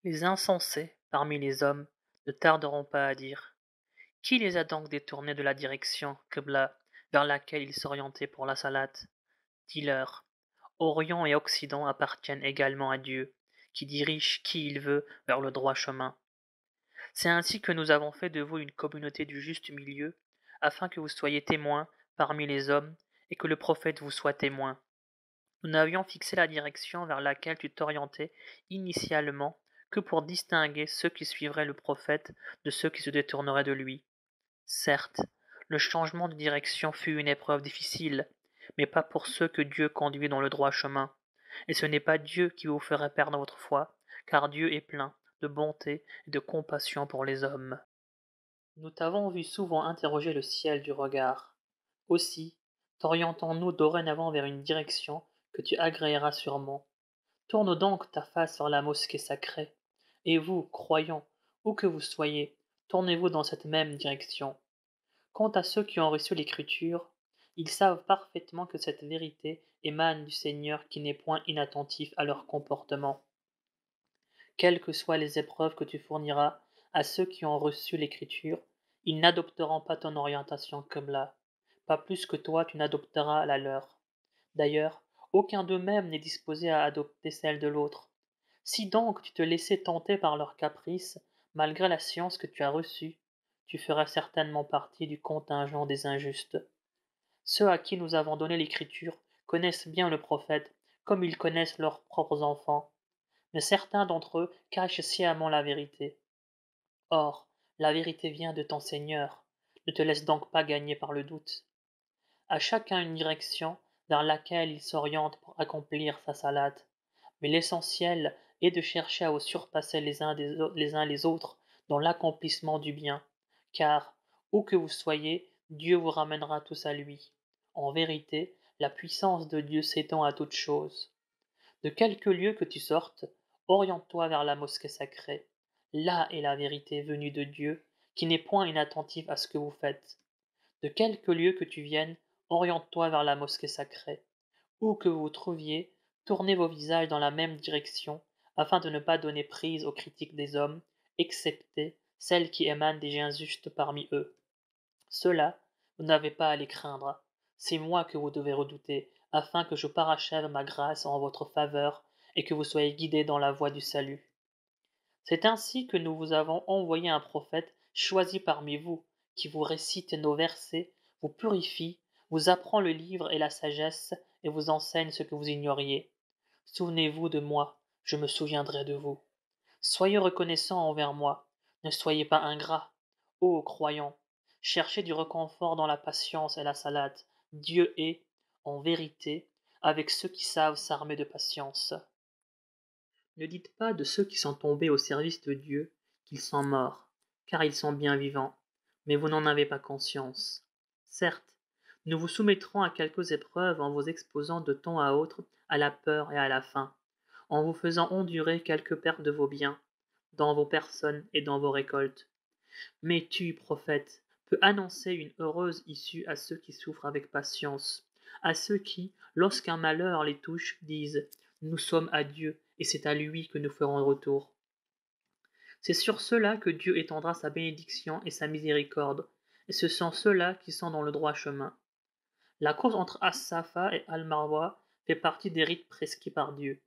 Les insensés, parmi les hommes, ne tarderont pas à dire: Qui les a donc détournés de la direction Qibla vers laquelle ils s'orientaient pour la salat? Dis-leur: Orient et Occident appartiennent également à Dieu, qui dirige qui il veut vers le droit chemin. C'est ainsi que nous avons fait de vous une communauté du juste milieu, afin que vous soyez témoins parmi les hommes et que le prophète vous soit témoin. Nous n'avions fixé la direction vers laquelle tu t'orientais initialement que pour distinguer ceux qui suivraient le prophète de ceux qui se détourneraient de lui. Certes, le changement de direction fut une épreuve difficile, mais pas pour ceux que Dieu conduit dans le droit chemin. Et ce n'est pas Dieu qui vous ferait perdre votre foi, car Dieu est plein de bonté et de compassion pour les hommes. Nous t'avons vu souvent interroger le ciel du regard. Aussi, t'orientons-nous dorénavant vers une direction que tu agréeras sûrement. Tourne donc ta face vers la mosquée sacrée, et vous, croyants, où que vous soyez, tournez-vous dans cette même direction. Quant à ceux qui ont reçu l'Écriture, ils savent parfaitement que cette vérité émane du Seigneur qui n'est point inattentif à leur comportement. Quelles que soient les épreuves que tu fourniras à ceux qui ont reçu l'Écriture, ils n'adopteront pas ton orientation comme là, pas plus que toi tu n'adopteras la leur. D'ailleurs, aucun d'eux-mêmes n'est disposé à adopter celle de l'autre. Si donc tu te laissais tenter par leurs caprices, malgré la science que tu as reçue, tu ferais certainement partie du contingent des injustes. Ceux à qui nous avons donné l'Écriture connaissent bien le prophète, comme ils connaissent leurs propres enfants, mais certains d'entre eux cachent sciemment la vérité. Or, la vérité vient de ton Seigneur. Ne te laisse donc pas gagner par le doute. À chacun une direction vers laquelle il s'oriente pour accomplir sa salade. Mais l'essentiel est de chercher à vous surpasser les uns les autres dans l'accomplissement du bien, car, où que vous soyez, Dieu vous ramènera tous à lui. En vérité, la puissance de Dieu s'étend à toutes choses. De quelque lieu que tu sortes, oriente-toi vers la mosquée sacrée. Là est la vérité venue de Dieu, qui n'est point inattentive à ce que vous faites. De quelque lieu que tu viennes, oriente-toi vers la mosquée sacrée. Où que vous vous trouviez, tournez vos visages dans la même direction, afin de ne pas donner prise aux critiques des hommes, excepté celles qui émanent des injustes parmi eux. Cela, vous n'avez pas à les craindre. C'est moi que vous devez redouter, afin que je parachève ma grâce en votre faveur et que vous soyez guidés dans la voie du salut. C'est ainsi que nous vous avons envoyé un prophète choisi parmi vous, qui vous récite nos versets, vous purifie, vous apprend le livre et la sagesse, et vous enseigne ce que vous ignoriez. Souvenez-vous de moi, je me souviendrai de vous. Soyez reconnaissants envers moi, ne soyez pas ingrats. Ô croyants, cherchez du réconfort dans la patience et la salade. Dieu est, en vérité, avec ceux qui savent s'armer de patience. Ne dites pas de ceux qui sont tombés au service de Dieu qu'ils sont morts, car ils sont bien vivants, mais vous n'en avez pas conscience. Certes, nous vous soumettrons à quelques épreuves en vous exposant de temps à autre à la peur et à la faim, en vous faisant endurer quelques pertes de vos biens, dans vos personnes et dans vos récoltes. Mais tu, prophète, peux annoncer une heureuse issue à ceux qui souffrent avec patience, à ceux qui, lorsqu'un malheur les touche, disent: Nous sommes à Dieu, et c'est à lui que nous ferons retour. C'est sur ceux-là que Dieu étendra sa bénédiction et sa miséricorde, et ce sont ceux-là qui sont dans le droit chemin. La course entre As-Safa et Al-Marwa fait partie des rites prescrits par Dieu.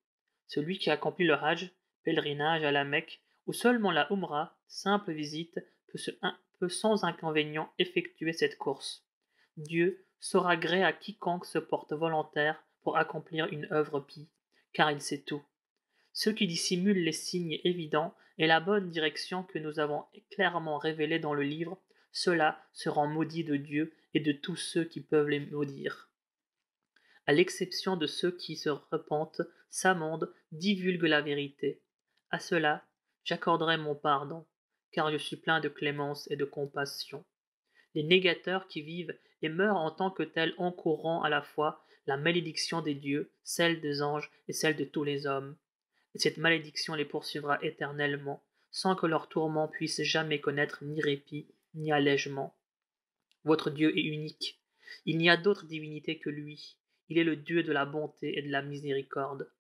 Celui qui accomplit le Hajj, pèlerinage à la Mecque, ou seulement la Umrah, simple visite, peut sans inconvénient effectuer cette course. Dieu saura gré à quiconque se porte volontaire pour accomplir une œuvre pie, car il sait tout. Ceux qui dissimulent les signes évidents et la bonne direction que nous avons clairement révélée dans le livre, ceux-là seront maudits de Dieu et de tous ceux qui peuvent les maudire. À l'exception de ceux qui se repentent, s'amendent, divulguent la vérité. À ceux-là, j'accorderai mon pardon, car je suis plein de clémence et de compassion. Les négateurs qui vivent et meurent en tant que tels encourront à la fois la malédiction des dieux, celle des anges et celle de tous les hommes. Et cette malédiction les poursuivra éternellement, sans que leur tourment puisse jamais connaître ni répit, ni allègement. Votre Dieu est unique. Il n'y a d'autre divinité que lui. Il est le Dieu de la bonté et de la miséricorde.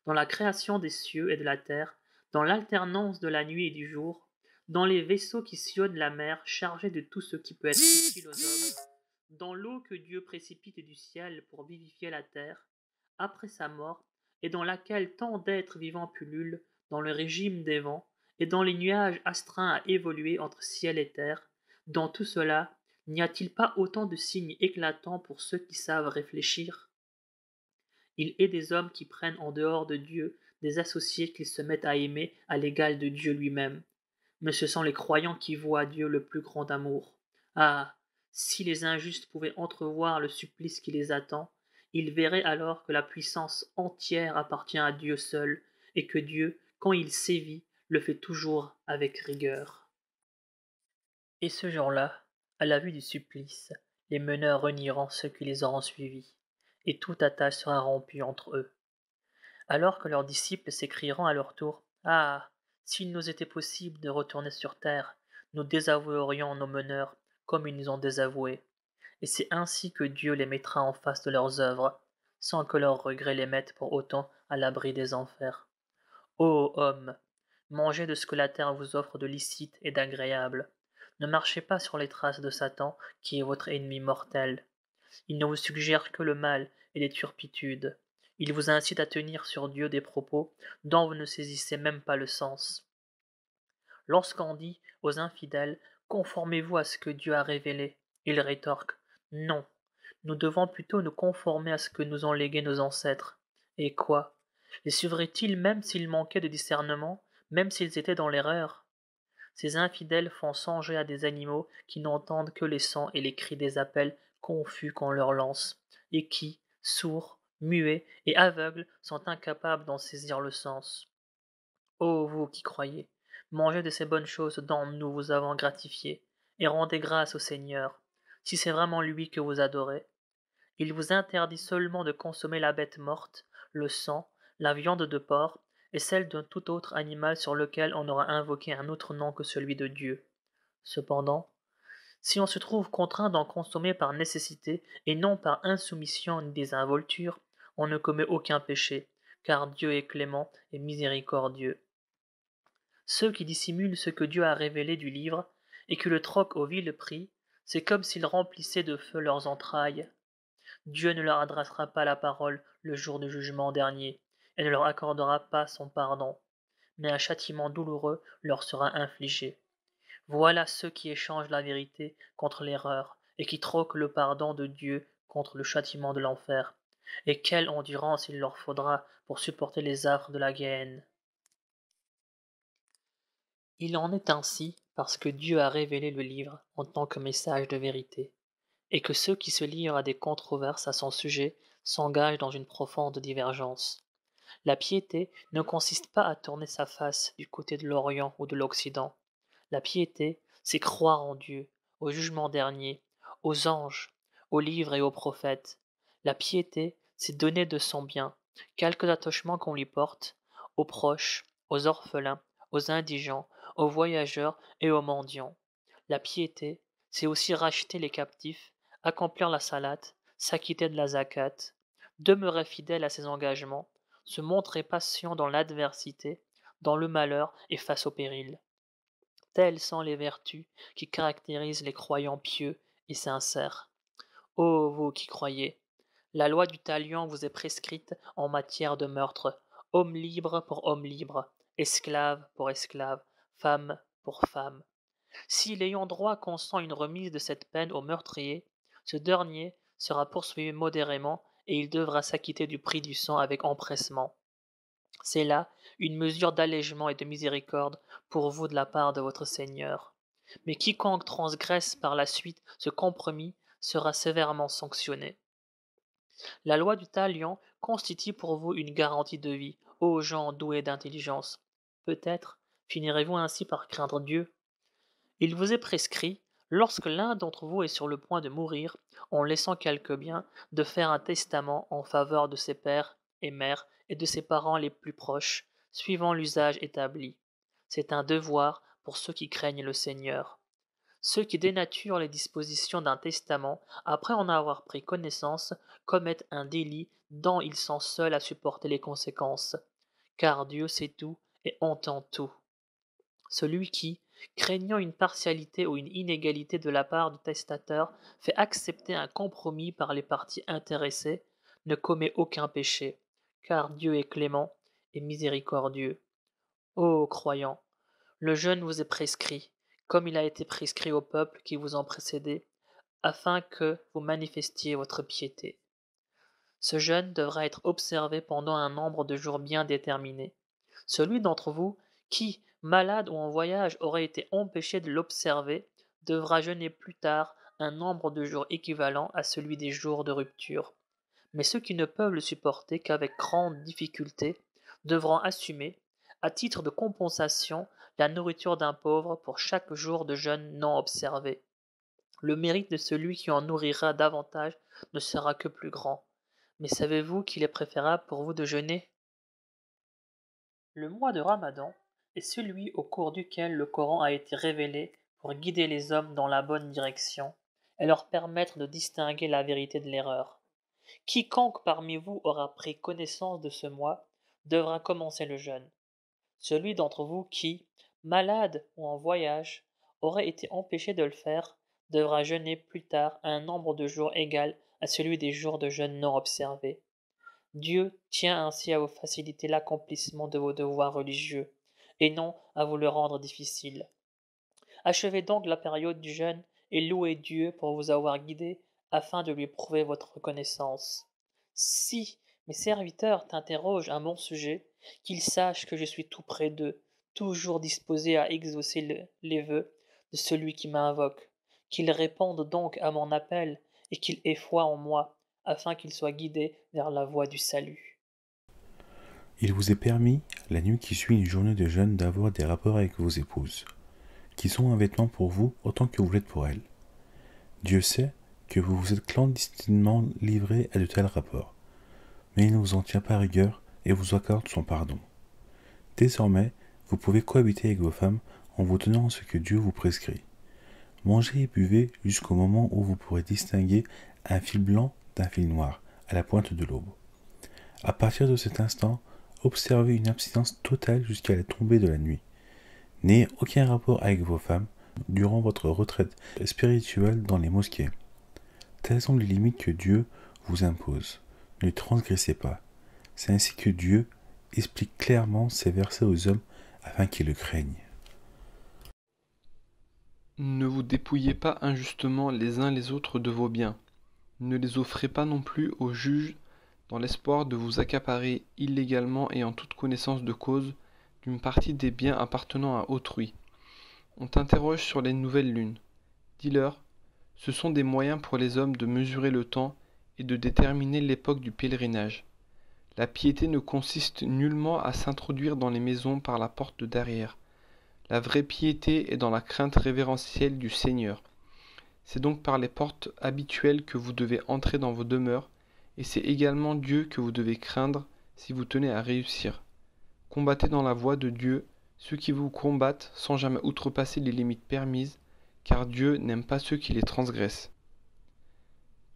Dans la création des cieux et de la terre, dans l'alternance de la nuit et du jour, dans les vaisseaux qui sillonnent la mer chargés de tout ce qui peut être utile aux hommes, dans l'eau que Dieu précipite du ciel pour vivifier la terre, après sa mort, et dans laquelle tant d'êtres vivants pullulent, dans le régime des vents, et dans les nuages astreints à évoluer entre ciel et terre, dans tout cela, n'y a-t-il pas autant de signes éclatants pour ceux qui savent réfléchir? Il est des hommes qui prennent en dehors de Dieu des associés qu'ils se mettent à aimer à l'égal de Dieu lui-même. Mais ce sont les croyants qui voient Dieu le plus grand amour. Ah, si les injustes pouvaient entrevoir le supplice qui les attend, ils verraient alors que la puissance entière appartient à Dieu seul, et que Dieu, quand il sévit, le fait toujours avec rigueur. Et ce jour-là, à la vue du supplice, les meneurs renieront ceux qui les auront suivis, et toute attache sera rompue entre eux. Alors que leurs disciples s'écrieront à leur tour: Ah! S'il nous était possible de retourner sur terre, nous désavouerions nos meneurs comme ils nous ont désavoués. Et c'est ainsi que Dieu les mettra en face de leurs œuvres, sans que leurs regrets les mettent pour autant à l'abri des enfers. Ô hommes, mangez de ce que la terre vous offre de licite et d'agréable. Ne marchez pas sur les traces de Satan, qui est votre ennemi mortel. Il ne vous suggère que le mal et les turpitudes. Il vous incite à tenir sur Dieu des propos dont vous ne saisissez même pas le sens. Lorsqu'on dit aux infidèles: Conformez-vous à ce que Dieu a révélé, ils rétorquent: Non, nous devons plutôt nous conformer à ce que nous ont légué nos ancêtres. Et quoi? Les suivraient-ils même s'ils manquaient de discernement, même s'ils étaient dans l'erreur? Ces infidèles font songer à des animaux qui n'entendent que les sons et les cris des appels confus qu'on leur lance, et qui, sourds, muets et aveugles, sont incapables d'en saisir le sens. Ô vous qui croyez, mangez de ces bonnes choses dont nous vous avons gratifié, et rendez grâce au Seigneur, si c'est vraiment lui que vous adorez. Il vous interdit seulement de consommer la bête morte, le sang, la viande de porc, et celle d'un tout autre animal sur lequel on aura invoqué un autre nom que celui de Dieu. Cependant, si on se trouve contraint d'en consommer par nécessité et non par insoumission ni désinvolture, on ne commet aucun péché, car Dieu est clément et miséricordieux. Ceux qui dissimulent ce que Dieu a révélé du livre et qui le troquent au vil prix, c'est comme s'ils remplissaient de feu leurs entrailles. Dieu ne leur adressera pas la parole le jour du jugement dernier, et ne leur accordera pas son pardon, mais un châtiment douloureux leur sera infligé. Voilà ceux qui échangent la vérité contre l'erreur, et qui troquent le pardon de Dieu contre le châtiment de l'enfer. Et quelle endurance il leur faudra pour supporter les affres de la guéhenne. Il en est ainsi parce que Dieu a révélé le livre en tant que message de vérité, et que ceux qui se livrent à des controverses à son sujet s'engagent dans une profonde divergence. La piété ne consiste pas à tourner sa face du côté de l'Orient ou de l'Occident. La piété, c'est croire en Dieu, au jugement dernier, aux anges, aux livres et aux prophètes. La piété, c'est donner de son bien, quelques attachements qu'on lui porte, aux proches, aux orphelins, aux indigents, aux voyageurs et aux mendiants. La piété, c'est aussi racheter les captifs, accomplir la salate, s'acquitter de la zakat, demeurer fidèle à ses engagements, se montrer patient dans l'adversité, dans le malheur et face au péril. Telles sont les vertus qui caractérisent les croyants pieux et sincères. Ô vous qui croyez, la loi du talion vous est prescrite en matière de meurtre, homme libre pour homme libre, esclave pour esclave, femme pour femme. Si l'ayant droit consent une remise de cette peine au meurtrier, ce dernier sera poursuivi modérément et il devra s'acquitter du prix du sang avec empressement. C'est là une mesure d'allègement et de miséricorde pour vous de la part de votre Seigneur. Mais quiconque transgresse par la suite ce compromis sera sévèrement sanctionné. La loi du talion constitue pour vous une garantie de vie, ô gens doués d'intelligence. Peut-être finirez-vous ainsi par craindre Dieu. Il vous est prescrit, lorsque l'un d'entre vous est sur le point de mourir, en laissant quelque bien, de faire un testament en faveur de ses pères et mères et de ses parents les plus proches, suivant l'usage établi. C'est un devoir pour ceux qui craignent le Seigneur. Ceux qui dénaturent les dispositions d'un testament après en avoir pris connaissance commettent un délit dont ils sont seuls à supporter les conséquences. Car Dieu sait tout et entend tout. Celui qui, craignant une partialité ou une inégalité de la part du testateur, fait accepter un compromis par les parties intéressées, ne commet aucun péché, car Dieu est clément et miséricordieux. Ô croyants, le jeûne vous est prescrit, comme il a été prescrit au peuple qui vous ont précédé, afin que vous manifestiez votre piété. Ce jeûne devra être observé pendant un nombre de jours bien déterminé. Celui d'entre vous qui, malade ou en voyage, aurait été empêché de l'observer, devra jeûner plus tard un nombre de jours équivalent à celui des jours de rupture. Mais ceux qui ne peuvent le supporter qu'avec grande difficulté devront assumer, à titre de compensation, la nourriture d'un pauvre pour chaque jour de jeûne non observé. Le mérite de celui qui en nourrira davantage ne sera que plus grand. Mais savez-vous qu'il est préférable pour vous de jeûner? Le mois de Ramadan est celui au cours duquel le Coran a été révélé pour guider les hommes dans la bonne direction et leur permettre de distinguer la vérité de l'erreur. Quiconque parmi vous aura pris connaissance de ce mois devra commencer le jeûne. Celui d'entre vous qui, malade ou en voyage, aurait été empêché de le faire, devra jeûner plus tard un nombre de jours égal à celui des jours de jeûne non observés. Dieu tient ainsi à vous faciliter l'accomplissement de vos devoirs religieux, et non à vous le rendre difficile. Achevez donc la période du jeûne et louez Dieu pour vous avoir guidé afin de lui prouver votre reconnaissance. Si mes serviteurs t'interrogent à mon sujet, qu'ils sachent que je suis tout près d'eux, toujours disposé à exaucer les vœux de celui qui m'invoque, qu'ils répondent donc à mon appel et qu'ils aient foi en moi, afin qu'ils soient guidés vers la voie du salut. Il vous est permis, la nuit qui suit une journée de jeûne, d'avoir des rapports avec vos épouses, qui sont un vêtement pour vous autant que vous l'êtes pour elles. Dieu sait que vous vous êtes clandestinement livrés à de tels rapports, mais il ne vous en tient pas rigueur et vous accorde son pardon. Désormais, vous pouvez cohabiter avec vos femmes en vous tenant à ce que Dieu vous prescrit. Mangez et buvez jusqu'au moment où vous pourrez distinguer un fil blanc d'un fil noir à la pointe de l'aube. À partir de cet instant, observez une abstinence totale jusqu'à la tombée de la nuit. N'ayez aucun rapport avec vos femmes durant votre retraite spirituelle dans les mosquées. Telles sont les limites que Dieu vous impose. Ne les transgressez pas. C'est ainsi que Dieu explique clairement ces versets aux hommes afin qu'ils le craignent. Ne vous dépouillez pas injustement les uns les autres de vos biens. Ne les offrez pas non plus aux juges dans l'espoir de vous accaparer illégalement et en toute connaissance de cause d'une partie des biens appartenant à autrui. On t'interroge sur les nouvelles lunes. Dis-leur, ce sont des moyens pour les hommes de mesurer le temps et de déterminer l'époque du pèlerinage. La piété ne consiste nullement à s'introduire dans les maisons par la porte de derrière. La vraie piété est dans la crainte révérentielle du Seigneur. C'est donc par les portes habituelles que vous devez entrer dans vos demeures, et c'est également Dieu que vous devez craindre si vous tenez à réussir. Combattez dans la voie de Dieu ceux qui vous combattent sans jamais outrepasser les limites permises, car Dieu n'aime pas ceux qui les transgressent.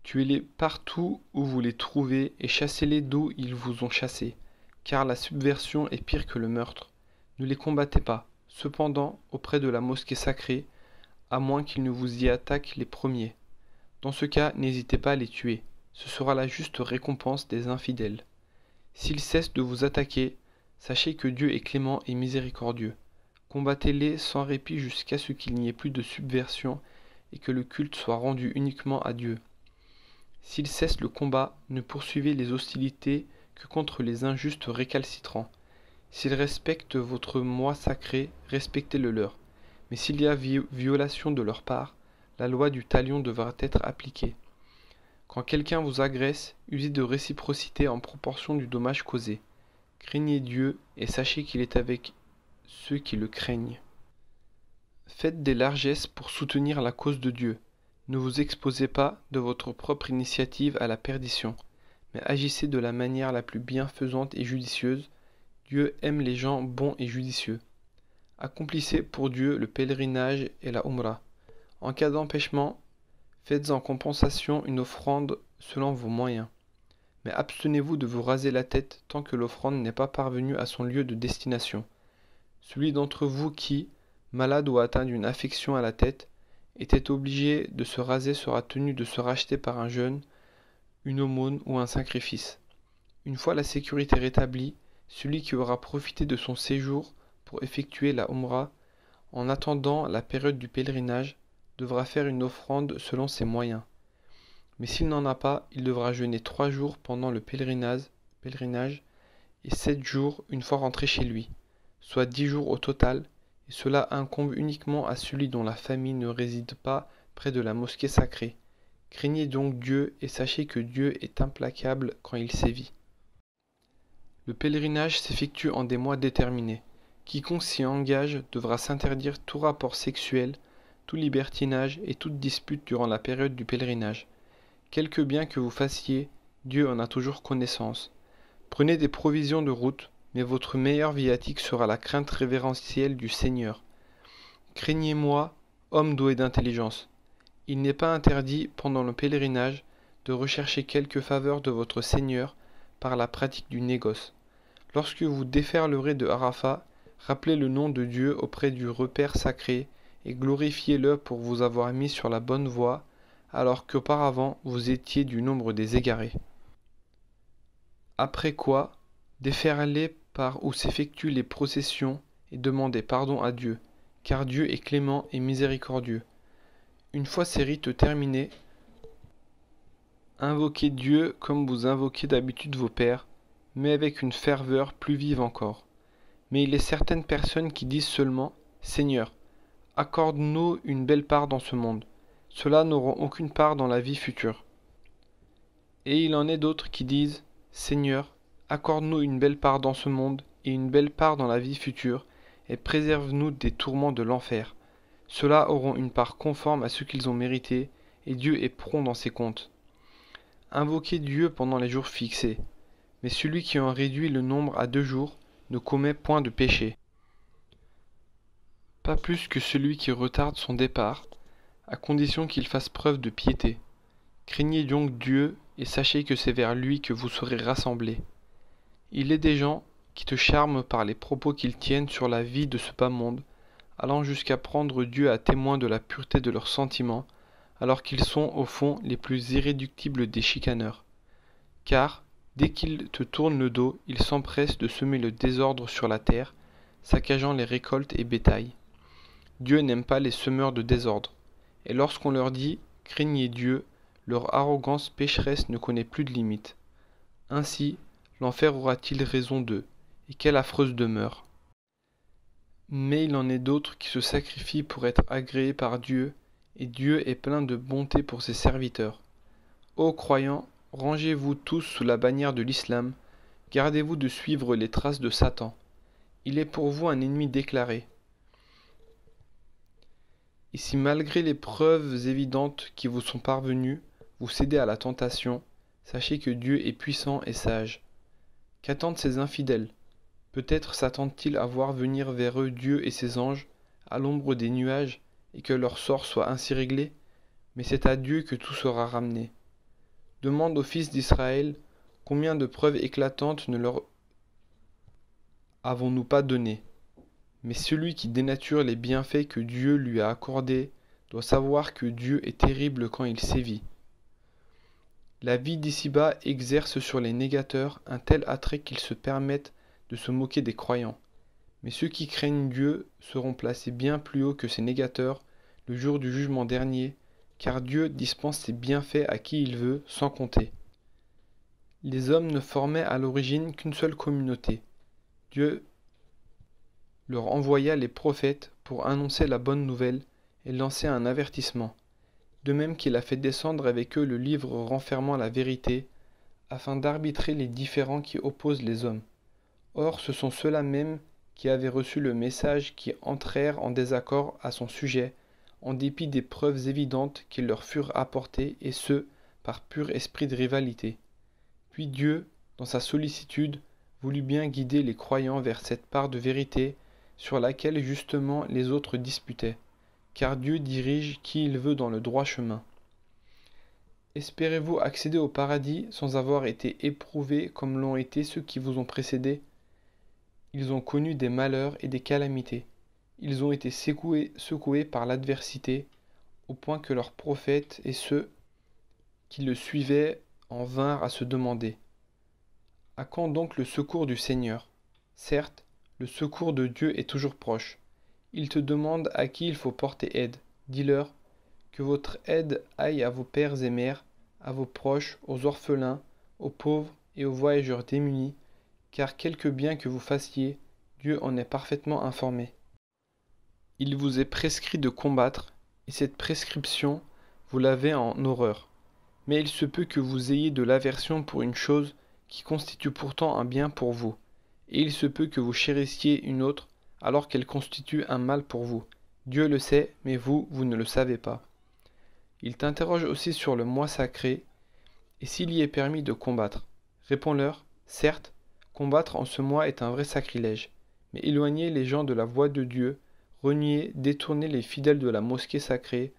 Tuez-les partout où vous les trouvez et chassez-les d'où ils vous ont chassés, car la subversion est pire que le meurtre. Ne les combattez pas, cependant, auprès de la mosquée sacrée, à moins qu'ils ne vous y attaquent les premiers. Dans ce cas, n'hésitez pas à les tuer, ce sera la juste récompense des infidèles. S'ils cessent de vous attaquer, sachez que Dieu est clément et miséricordieux. Combattez-les sans répit jusqu'à ce qu'il n'y ait plus de subversion et que le culte soit rendu uniquement à Dieu. S'ils cessent le combat, ne poursuivez les hostilités que contre les injustes récalcitrants. S'ils respectent votre mois sacré, respectez le leur. Mais s'il y a violation de leur part, la loi du talion devra être appliquée. Quand quelqu'un vous agresse, usez de réciprocité en proportion du dommage causé. Craignez Dieu et sachez qu'il est avec ceux qui le craignent. Faites des largesses pour soutenir la cause de Dieu. Ne vous exposez pas de votre propre initiative à la perdition, mais agissez de la manière la plus bienfaisante et judicieuse. Dieu aime les gens bons et judicieux. Accomplissez pour Dieu le pèlerinage et la Umrah. En cas d'empêchement, faites en compensation une offrande selon vos moyens. Mais abstenez-vous de vous raser la tête tant que l'offrande n'est pas parvenue à son lieu de destination. celui d'entre vous qui, malade ou atteint d'une affection à la tête, était obligé de se raser sera tenu de se racheter par un jeûne, une aumône ou un sacrifice. Une fois la sécurité rétablie, celui qui aura profité de son séjour pour effectuer la Umrah, en attendant la période du pèlerinage, devra faire une offrande selon ses moyens. Mais s'il n'en a pas, il devra jeûner 3 jours pendant le pèlerinage et 7 jours une fois rentré chez lui, soit 10 jours au total, et cela incombe uniquement à celui dont la famille ne réside pas près de la mosquée sacrée. Craignez donc Dieu et sachez que Dieu est implacable quand il sévit. Le pèlerinage s'effectue en des mois déterminés. Quiconque s'y engage devra s'interdire tout rapport sexuel, tout libertinage et toute dispute durant la période du pèlerinage. Quelque bien que vous fassiez, Dieu en a toujours connaissance. Prenez des provisions de route, mais votre meilleur viatique sera la crainte révérentielle du Seigneur. Craignez-moi, homme doué d'intelligence. Il n'est pas interdit, pendant le pèlerinage, de rechercher quelque faveur de votre Seigneur par la pratique du négoce. Lorsque vous déferlerez de Arafat, rappelez le nom de Dieu auprès du repère sacré et glorifiez-le pour vous avoir mis sur la bonne voie, alors qu'auparavant vous étiez du nombre des égarés. Après quoi, déferlez par où s'effectuent les processions et demandez pardon à Dieu, car Dieu est clément et miséricordieux. Une fois ces rites terminés, invoquez Dieu comme vous invoquez d'habitude vos pères, mais avec une ferveur plus vive encore. Mais il est certaines personnes qui disent seulement « Seigneur, accorde-nous une belle part dans ce monde ». Ceux-là n'auront aucune part dans la vie future. Et il en est d'autres qui disent « Seigneur, accorde-nous une belle part dans ce monde et une belle part dans la vie future, et préserve-nous des tourments de l'enfer. Ceux-là auront une part conforme à ce qu'ils ont mérité, et Dieu est prompt dans ses comptes. Invoquez Dieu pendant les jours fixés. Mais celui qui en réduit le nombre à 2 jours ne commet point de péché. Pas plus que celui qui retarde son départ, à condition qu'il fasse preuve de piété. Craignez donc Dieu et sachez que c'est vers lui que vous serez rassemblés. Il est des gens qui te charment par les propos qu'ils tiennent sur la vie de ce bas monde, allant jusqu'à prendre Dieu à témoin de la pureté de leurs sentiments, alors qu'ils sont au fond les plus irréductibles des chicaneurs. Car, dès qu'ils te tournent le dos, ils s'empressent de semer le désordre sur la terre, saccageant les récoltes et bétails. Dieu n'aime pas les semeurs de désordre, et lorsqu'on leur dit « craignez Dieu », leur arrogance pécheresse ne connaît plus de limite. Ainsi, l'enfer aura-t-il raison d'eux, et quelle affreuse demeure. Mais il en est d'autres qui se sacrifient pour être agréés par Dieu, et Dieu est plein de bonté pour ses serviteurs. Ô croyants, rangez-vous tous sous la bannière de l'islam, gardez-vous de suivre les traces de Satan. Il est pour vous un ennemi déclaré. Et si malgré les preuves évidentes qui vous sont parvenues, vous cédez à la tentation, sachez que Dieu est puissant et sage. Qu'attendent ces infidèles? Peut-être s'attendent-ils à voir venir vers eux Dieu et ses anges, à l'ombre des nuages, et que leur sort soit ainsi réglé? Mais c'est à Dieu que tout sera ramené. Demande aux fils d'Israël, combien de preuves éclatantes ne leur avons-nous pas données? Mais celui qui dénature les bienfaits que Dieu lui a accordés doit savoir que Dieu est terrible quand il sévit. La vie d'ici-bas exerce sur les négateurs un tel attrait qu'ils se permettent de se moquer des croyants. Mais ceux qui craignent Dieu seront placés bien plus haut que ces négateurs le jour du jugement dernier, car Dieu dispense ses bienfaits à qui il veut, sans compter. Les hommes ne formaient à l'origine qu'une seule communauté. Dieu leur envoya les prophètes pour annoncer la bonne nouvelle et lancer un avertissement, de même qu'il a fait descendre avec eux le livre renfermant la vérité, afin d'arbitrer les différends qui opposent les hommes. Or ce sont ceux-là même qui avaient reçu le message qui entrèrent en désaccord à son sujet, en dépit des preuves évidentes qui leur furent apportées, et ce, par pur esprit de rivalité. Puis Dieu, dans sa sollicitude, voulut bien guider les croyants vers cette part de vérité sur laquelle justement les autres disputaient, car Dieu dirige qui il veut dans le droit chemin. Espérez-vous accéder au paradis sans avoir été éprouvés comme l'ont été ceux qui vous ont précédés? Ils ont connu des malheurs et des calamités. Ils ont été secoués par l'adversité, au point que leurs prophètes et ceux qui le suivaient en vinrent à se demander: à quand donc le secours du Seigneur? Certes, le secours de Dieu est toujours proche. Il te demande à qui il faut porter aide. Dis-leur que votre aide aille à vos pères et mères, à vos proches, aux orphelins, aux pauvres et aux voyageurs démunis, car quelque bien que vous fassiez, Dieu en est parfaitement informé. Il vous est prescrit de combattre, et cette prescription, vous l'avez en horreur. Mais il se peut que vous ayez de l'aversion pour une chose qui constitue pourtant un bien pour vous, et il se peut que vous chérissiez une autre alors qu'elle constitue un mal pour vous. Dieu le sait, mais vous, vous ne le savez pas. Il t'interroge aussi sur le mois sacré, et s'il y est permis de combattre. Réponds-leur: certes, combattre en ce mois est un vrai sacrilège, mais éloigner les gens de la voie de Dieu, renier, détourner les fidèles de la mosquée sacrée,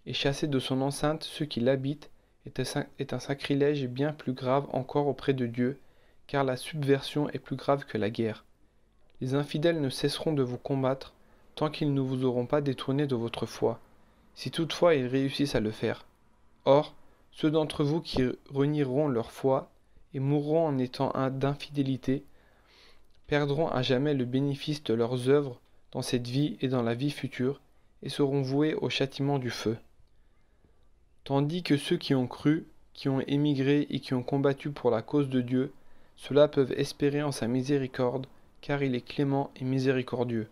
et chasser de son enceinte ceux qui l'habitent, est un sacrilège bien plus grave encore auprès de Dieu, car la subversion est plus grave que la guerre. Les infidèles ne cesseront de vous combattre tant qu'ils ne vous auront pas détourné de votre foi, si toutefois ils réussissent à le faire. Or, ceux d'entre vous qui renieront leur foi et mourront en étant d'infidélité perdront à jamais le bénéfice de leurs œuvres dans cette vie et dans la vie future, et seront voués au châtiment du feu. Tandis que ceux qui ont cru, qui ont émigré et qui ont combattu pour la cause de Dieu, ceux-là peuvent espérer en sa miséricorde, car il est clément et miséricordieux.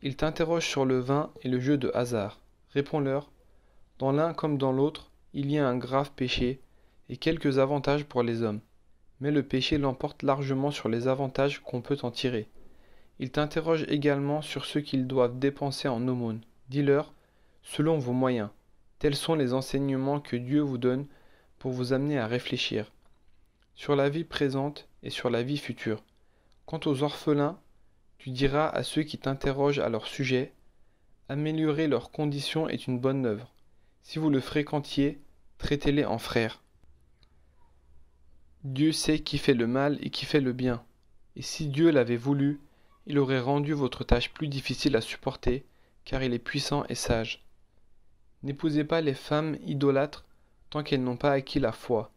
Ils t'interrogent sur le vin et le jeu de hasard. Réponds-leur: dans l'un comme dans l'autre, il y a un grave péché et quelques avantages pour les hommes, mais le péché l'emporte largement sur les avantages qu'on peut en tirer. Ils t'interrogent également sur ce qu'ils doivent dépenser en aumône. Dis-leur: selon vos moyens. Tels sont les enseignements que Dieu vous donne pour vous amener à réfléchir sur la vie présente et sur la vie future. Quant aux orphelins, tu diras à ceux qui t'interrogent à leur sujet: améliorer leurs conditions est une bonne œuvre. Si vous le fréquentiez, traitez-les en frères. Dieu sait qui fait le mal et qui fait le bien, et si Dieu l'avait voulu, il aurait rendu votre tâche plus difficile à supporter, car il est puissant et sage. N'épousez pas les femmes idolâtres tant qu'elles n'ont pas acquis la foi.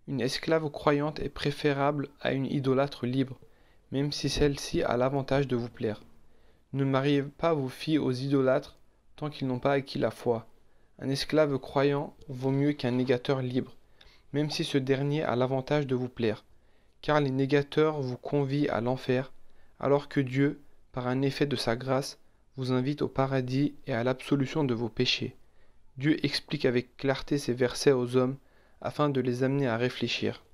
Une esclave croyante est préférable à une idolâtre libre, même si celle-ci a l'avantage de vous plaire. Ne mariez pas vos filles aux idolâtres tant qu'ils n'ont pas acquis la foi. Un esclave croyant vaut mieux qu'un négateur libre, même si ce dernier a l'avantage de vous plaire, car les négateurs vous convient à l'enfer, alors que Dieu, par un effet de sa grâce, vous invite au paradis et à l'absolution de vos péchés. Dieu explique avec clarté ces versets aux hommes, afin de les amener à réfléchir.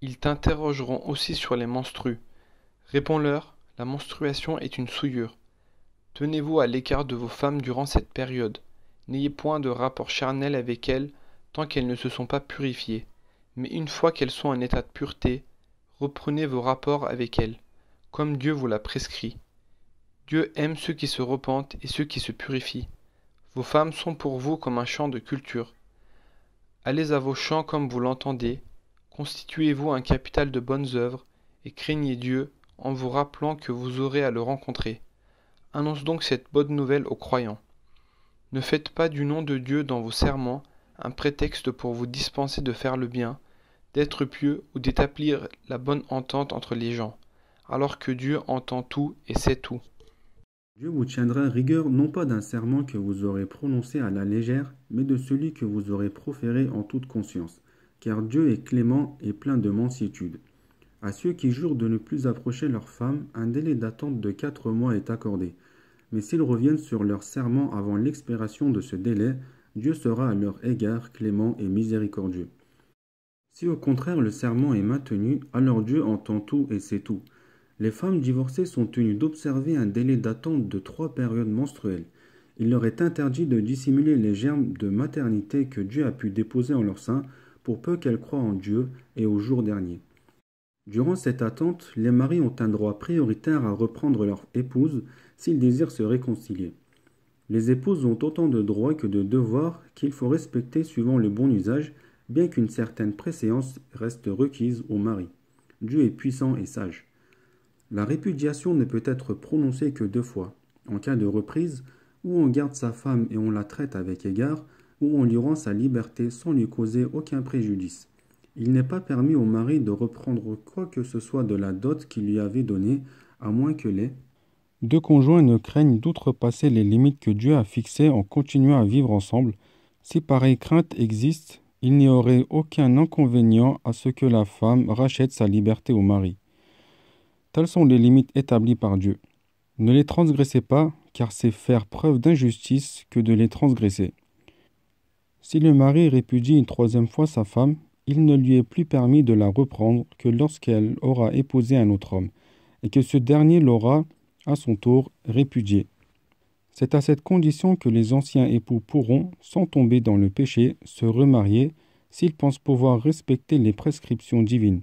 Ils t'interrogeront aussi sur les menstrues. Réponds-leur: la menstruation est une souillure. Tenez-vous à l'écart de vos femmes durant cette période. N'ayez point de rapport charnel avec elles tant qu'elles ne se sont pas purifiées. Mais une fois qu'elles sont en état de pureté, reprenez vos rapports avec elles, comme Dieu vous l'a prescrit. Dieu aime ceux qui se repentent et ceux qui se purifient. Vos femmes sont pour vous comme un champ de culture. Allez à vos champs comme vous l'entendez, constituez-vous un capital de bonnes œuvres, et craignez Dieu en vous rappelant que vous aurez à le rencontrer. Annonce donc cette bonne nouvelle aux croyants. Ne faites pas du nom de Dieu dans vos serments un prétexte pour vous dispenser de faire le bien, d'être pieux ou d'établir la bonne entente entre les gens, alors que Dieu entend tout et sait tout. Dieu vous tiendra rigueur non pas d'un serment que vous aurez prononcé à la légère, mais de celui que vous aurez proféré en toute conscience, car Dieu est clément et plein de mansuétude. À ceux qui jurent de ne plus approcher leurs femmes, un délai d'attente de 4 mois est accordé. Mais s'ils reviennent sur leur serment avant l'expiration de ce délai, Dieu sera à leur égard clément et miséricordieux. Si au contraire le serment est maintenu, alors Dieu entend tout et sait tout. Les femmes divorcées sont tenues d'observer un délai d'attente de 3 périodes menstruelles. Il leur est interdit de dissimuler les germes de maternité que Dieu a pu déposer en leur sein, pour peu qu'elles croient en Dieu et au jour dernier. Durant cette attente, les maris ont un droit prioritaire à reprendre leur épouse s'ils désirent se réconcilier. Les épouses ont autant de droits que de devoirs qu'il faut respecter suivant le bon usage, bien qu'une certaine préséance reste requise au mari. Dieu est puissant et sage. La répudiation ne peut être prononcée que 2 fois, en cas de reprise, où on garde sa femme et on la traite avec égard, ou on lui rend sa liberté sans lui causer aucun préjudice. Il n'est pas permis au mari de reprendre quoi que ce soit de la dot qu'il lui avait donnée, à moins que les deux conjoints ne craignent d'outrepasser les limites que Dieu a fixées en continuant à vivre ensemble. Si pareille crainte existe, il n'y aurait aucun inconvénient à ce que la femme rachète sa liberté au mari. Telles sont les limites établies par Dieu. Ne les transgressez pas, car c'est faire preuve d'injustice que de les transgresser. Si le mari répudie une 3e fois sa femme, il ne lui est plus permis de la reprendre que lorsqu'elle aura épousé un autre homme, et que ce dernier l'aura, à son tour, répudiée. C'est à cette condition que les anciens époux pourront, sans tomber dans le péché, se remarier s'ils pensent pouvoir respecter les prescriptions divines.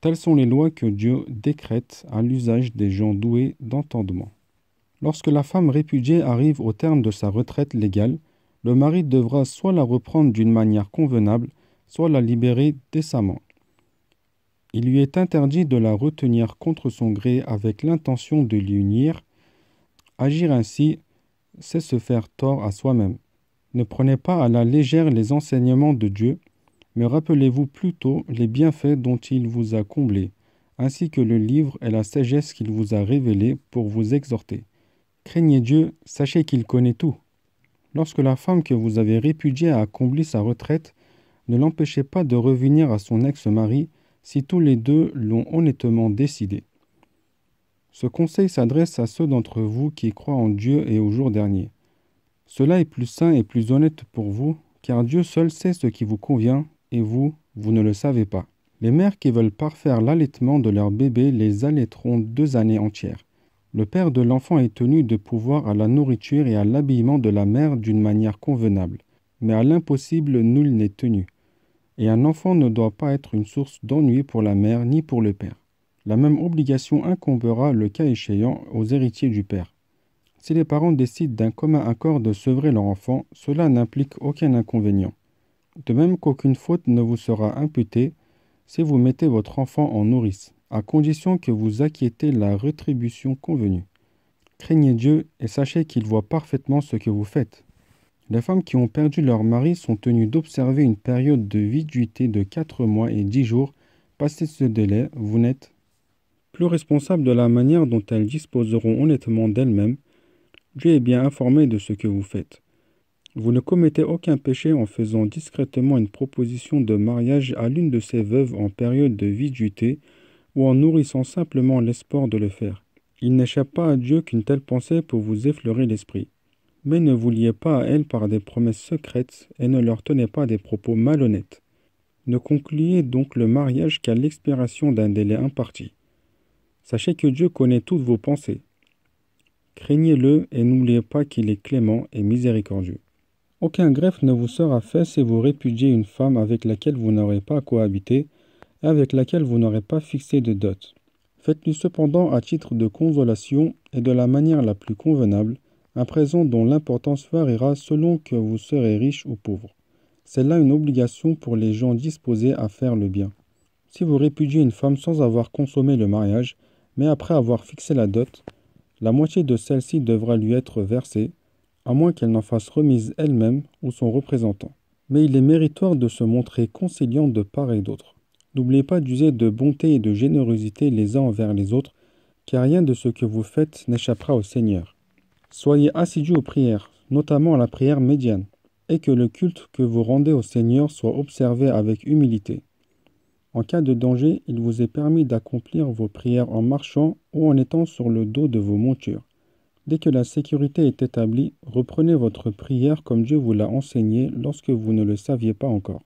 Telles sont les lois que Dieu décrète à l'usage des gens doués d'entendement. Lorsque la femme répudiée arrive au terme de sa retraite légale, le mari devra soit la reprendre d'une manière convenable, soit la libérer décemment. Il lui est interdit de la retenir contre son gré avec l'intention de lui nuire. Agir ainsi, c'est se faire tort à soi-même. Ne prenez pas à la légère les enseignements de Dieu, mais rappelez-vous plutôt les bienfaits dont il vous a comblé, ainsi que le livre et la sagesse qu'il vous a révélée pour vous exhorter. Craignez Dieu, sachez qu'il connaît tout. Lorsque la femme que vous avez répudiée a accompli sa retraite, ne l'empêchez pas de revenir à son ex-mari si tous les deux l'ont honnêtement décidé. Ce conseil s'adresse à ceux d'entre vous qui croient en Dieu et au jour dernier. Cela est plus sain et plus honnête pour vous, car Dieu seul sait ce qui vous convient, et vous ne le savez pas. Les mères qui veulent parfaire l'allaitement de leur bébé les allaiteront 2 années entières. Le père de l'enfant est tenu de pourvoir à la nourriture et à l'habillement de la mère d'une manière convenable, mais à l'impossible nul n'est tenu. Et un enfant ne doit pas être une source d'ennui pour la mère ni pour le père. La même obligation incombera, le cas échéant, aux héritiers du père. Si les parents décident d'un commun accord de sevrer leur enfant, cela n'implique aucun inconvénient. De même qu'aucune faute ne vous sera imputée si vous mettez votre enfant en nourrice, à condition que vous acquittez la rétribution convenue. Craignez Dieu et sachez qu'il voit parfaitement ce que vous faites. Les femmes qui ont perdu leur mari sont tenues d'observer une période de viduité de 4 mois et 10 jours. Passé ce délai, vous n'êtes plus responsable de la manière dont elles disposeront honnêtement d'elles-mêmes. Dieu est bien informé de ce que vous faites. Vous ne commettez aucun péché en faisant discrètement une proposition de mariage à l'une de ces veuves en période de viduité ou en nourrissant simplement l'espoir de le faire. Il n'échappe pas à Dieu qu'une telle pensée peut vous effleurer l'esprit. Mais ne vous liez pas à elles par des promesses secrètes et ne leur tenez pas des propos malhonnêtes. Ne concluez donc le mariage qu'à l'expiration d'un délai imparti. Sachez que Dieu connaît toutes vos pensées. Craignez-le et n'oubliez pas qu'il est clément et miséricordieux. Aucun greffe ne vous sera fait si vous répudiez une femme avec laquelle vous n'aurez pas cohabité et avec laquelle vous n'aurez pas fixé de dot. Faites-lui cependant à titre de consolation et de la manière la plus convenable, un présent dont l'importance variera selon que vous serez riche ou pauvre. C'est là une obligation pour les gens disposés à faire le bien. Si vous répudiez une femme sans avoir consommé le mariage, mais après avoir fixé la dot, la moitié de celle-ci devra lui être versée, à moins qu'elle n'en fasse remise elle-même ou son représentant. Mais il est méritoire de se montrer conciliant de part et d'autre. N'oubliez pas d'user de bonté et de générosité les uns envers les autres, car rien de ce que vous faites n'échappera au Seigneur. Soyez assidus aux prières, notamment à la prière médiane, et que le culte que vous rendez au Seigneur soit observé avec humilité. En cas de danger, il vous est permis d'accomplir vos prières en marchant ou en étant sur le dos de vos montures. Dès que la sécurité est établie, reprenez votre prière comme Dieu vous l'a enseigné lorsque vous ne le saviez pas encore.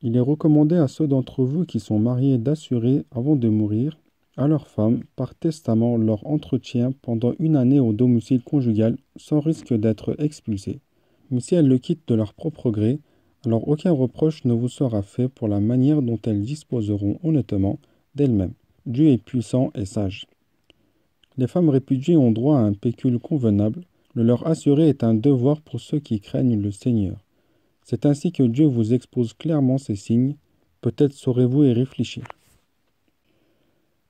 Il est recommandé à ceux d'entre vous qui sont mariés d'assurer, avant de mourir, à leur femme, par testament, leur entretien pendant 1 année au domicile conjugal, sans risque d'être expulsés. Mais si elles le quittent de leur propre gré, alors aucun reproche ne vous sera fait pour la manière dont elles disposeront honnêtement d'elles-mêmes. Dieu est puissant et sage. Les femmes répudiées ont droit à un pécule convenable. Le leur assurer est un devoir pour ceux qui craignent le Seigneur. C'est ainsi que Dieu vous expose clairement ces signes. Peut-être saurez-vous y réfléchir.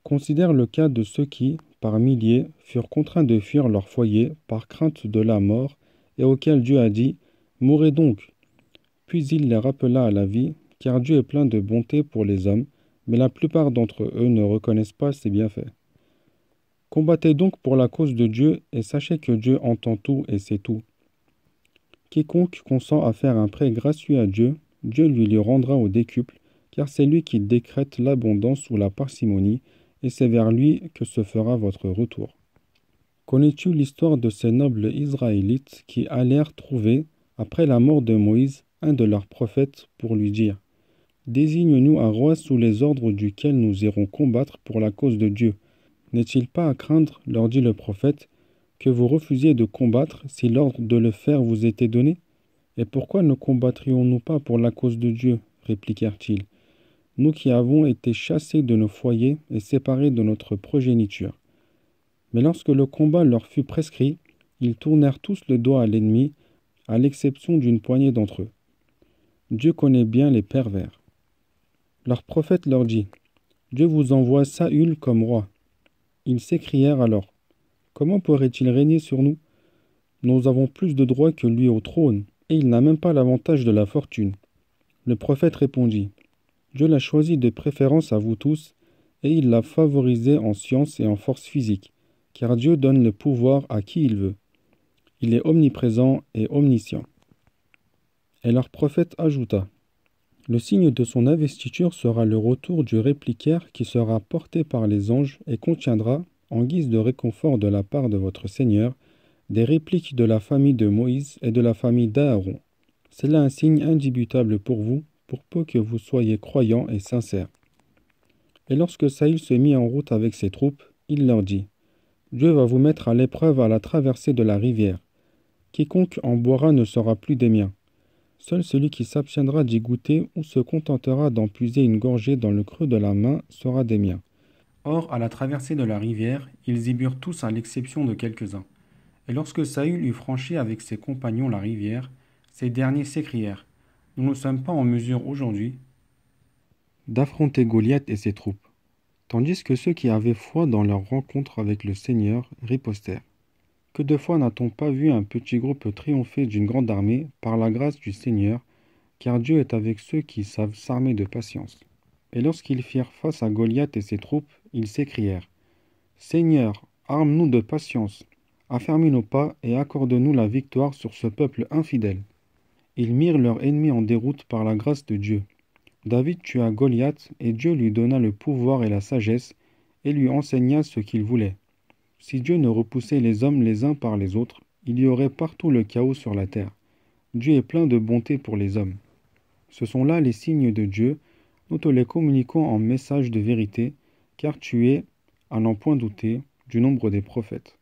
Considère le cas de ceux qui, par milliers, furent contraints de fuir leur foyer par crainte de la mort, et auxquels Dieu a dit « Mourez donc ». Puis il les rappela à la vie, car Dieu est plein de bonté pour les hommes, mais la plupart d'entre eux ne reconnaissent pas ses bienfaits. Combattez donc pour la cause de Dieu, et sachez que Dieu entend tout et sait tout. Quiconque consent à faire un prêt gratuit à Dieu, Dieu lui le rendra au décuple, car c'est lui qui décrète l'abondance ou la parcimonie, et c'est vers lui que se fera votre retour. Connais-tu l'histoire de ces nobles Israélites qui allèrent trouver, après la mort de Moïse, un de leurs prophètes pour lui dire « Désigne-nous un roi sous les ordres duquel nous irons combattre pour la cause de Dieu. N'est-il pas à craindre, leur dit le prophète, que vous refusiez de combattre si l'ordre de le faire vous était donné? Et pourquoi ne combattrions-nous pas pour la cause de Dieu? Répliquèrent-ils. Nous qui avons été chassés de nos foyers et séparés de notre progéniture. Mais lorsque le combat leur fut prescrit, ils tournèrent tous le dos à l'ennemi, à l'exception d'une poignée d'entre eux. Dieu connaît bien les pervers. Leur prophète leur dit, « Dieu vous envoie Saül comme roi. » Ils s'écrièrent alors, « Comment pourrait-il régner sur nous? Nous avons plus de droits que lui au trône, et il n'a même pas l'avantage de la fortune. » Le prophète répondit, « Dieu l'a choisi de préférence à vous tous, et il l'a favorisé en science et en force physique, car Dieu donne le pouvoir à qui il veut. Il est omniprésent et omniscient. » Et leur prophète ajouta, « Le signe de son investiture sera le retour du réplicaire qui sera porté par les anges et contiendra, en guise de réconfort de la part de votre Seigneur, des répliques de la famille de Moïse et de la famille d'Aaron. C'est là un signe indubitable pour vous, pour peu que vous soyez croyants et sincères. » Et lorsque Saül se mit en route avec ses troupes, il leur dit, « Dieu va vous mettre à l'épreuve à la traversée de la rivière. Quiconque en boira ne sera plus des miens. Seul celui qui s'abstiendra d'y goûter ou se contentera d'en puiser une gorgée dans le creux de la main sera des miens. » Or, à la traversée de la rivière, ils y burent tous à l'exception de quelques-uns. Et lorsque Saül eut franchi avec ses compagnons la rivière, ces derniers s'écrièrent, « Nous ne sommes pas en mesure aujourd'hui d'affronter Goliath et ses troupes. » Tandis que ceux qui avaient foi dans leur rencontre avec le Seigneur ripostèrent. Que de fois n'a-t-on pas vu un petit groupe triompher d'une grande armée par la grâce du Seigneur, car Dieu est avec ceux qui savent s'armer de patience. Et lorsqu'ils firent face à Goliath et ses troupes, ils s'écrièrent, « Seigneur, arme-nous de patience, affermis nos pas et accorde-nous la victoire sur ce peuple infidèle. » Ils mirent leur ennemi en déroute par la grâce de Dieu. David tua Goliath et Dieu lui donna le pouvoir et la sagesse et lui enseigna ce qu'il voulait. Si Dieu ne repoussait les hommes les uns par les autres, il y aurait partout le chaos sur la terre. Dieu est plein de bonté pour les hommes. Ce sont là les signes de Dieu, nous te les communiquons en message de vérité, car tu es, à n'en point douter, du nombre des prophètes.